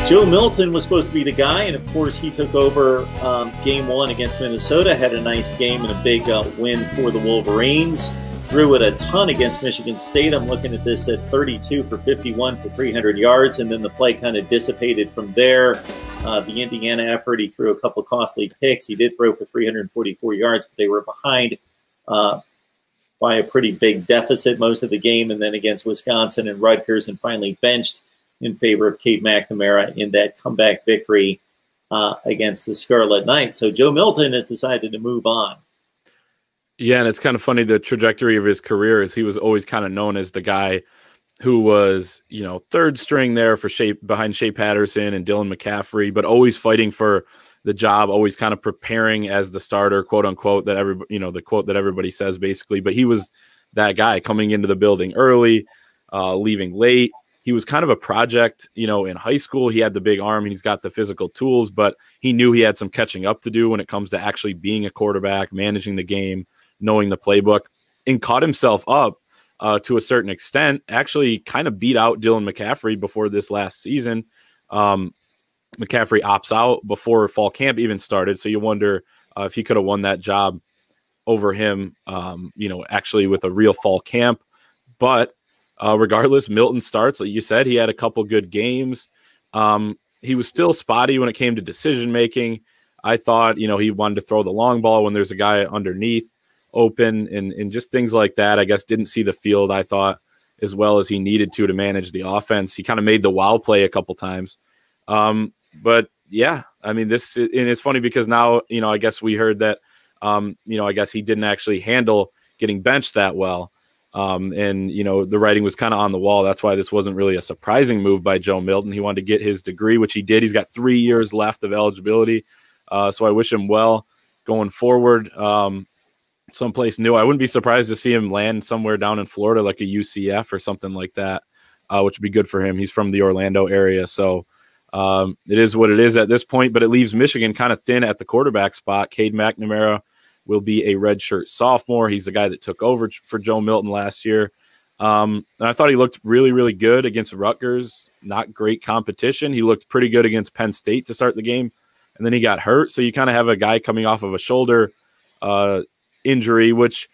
Joe Milton was supposed to be the guy, and of course he took over game one against Minnesota, had a nice game and a big win for the Wolverines. Threw it a ton against Michigan State. I'm looking at this at 32 for 51 for 300 yards, and then the play kind of dissipated from there. The Indiana effort, he threw a couple costly picks. He did throw for 344 yards, but they were behind by a pretty big deficit most of the game, and then against Wisconsin and Rutgers, and finally benched in favor of Cade McNamara in that comeback victory against the Scarlet Knights. So Joe Milton has decided to move on. Yeah, and it's kind of funny, the trajectory of his career is he was always kind of known as the guy who was, you know, third string there for behind Shea Patterson and Dylan McCaffrey, but always fighting for the job, always kind of preparing as the starter, quote unquote, that everybody, you know, the quote that everybody says basically. But he was that guy coming into the building early, leaving late. He was kind of a project, you know, in high school. He had the big arm and he's got the physical tools, but he knew he had some catching up to do when it comes to actually being a quarterback, managing the game, knowing the playbook, and caught himself up to a certain extent, actually kind of beat out Dylan McCaffrey before this last season. McCaffrey opts out before fall camp even started. So you wonder if he could have won that job over him, you know, actually with a real fall camp. But regardless, Milton starts. Like you said, he had a couple good games. He was still spotty when it came to decision making. I thought, you know, he wanted to throw the long ball when there's a guy underneath open and just things like that. I guess didn't see the field, I thought, as well as he needed to manage the offense. He kind of made the wow play a couple times. But yeah, I mean, and it's funny because now, you know, I guess we heard that, you know, I guess he didn't actually handle getting benched that well. And, you know, the writing was kind of on the wall. That's why this wasn't really a surprising move by Joe Milton. He wanted to get his degree, which he did. He's got 3 years left of eligibility. So I wish him well going forward. Someplace new. I wouldn't be surprised to see him land somewhere down in Florida, like a UCF or something like that, which would be good for him. He's from the Orlando area. So it is what it is at this point, but it leaves Michigan kind of thin at the quarterback spot. Cade McNamara will be a redshirt sophomore. He's the guy that took over for Joe Milton last year. And I thought he looked really, really good against Rutgers. Not great competition. He looked pretty good against Penn State to start the game, and then he got hurt. So you kind of have a guy coming off of a shoulder injury, which,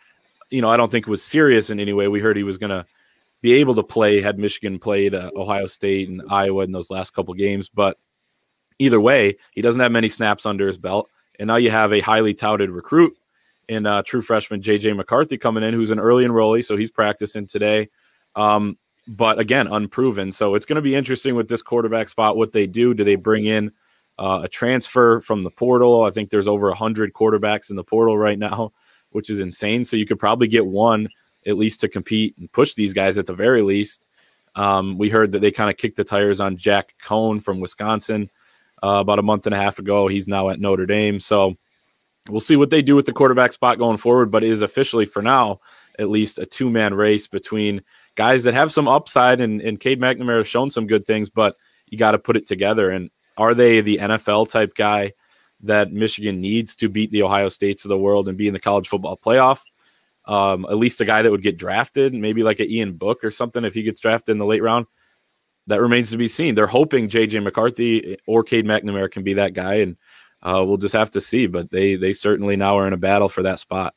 you know, I don't think was serious in any way. We heard he was going to be able to play had Michigan played Ohio State and Iowa in those last couple games. But either way, he doesn't have many snaps under his belt. And now you have a highly touted recruit in true freshman J.J. McCarthy coming in, who's an early enrollee, so he's practicing today. But again, unproven. So it's going to be interesting with this quarterback spot, what they do. Do they bring in a transfer from the portal? I think there's over 100 quarterbacks in the portal right now, which is insane. So you could probably get one at least to compete and push these guys at the very least. We heard that they kind of kicked the tires on Jack Cohn from Wisconsin about a month and a half ago. He's now at Notre Dame. So we'll see what they do with the quarterback spot going forward, but it is officially, for now, at least a two-man race between guys that have some upside, and Cade McNamara has shown some good things, but you got to put it together. And are they the NFL type guy that Michigan needs to beat the Ohio States of the world and be in the college football playoff? At least a guy that would get drafted, maybe like an Ian Book or something if he gets drafted in the late round. That remains to be seen. They're hoping J.J. McCarthy or Cade McNamara can be that guy, and we'll just have to see. But they certainly now are in a battle for that spot.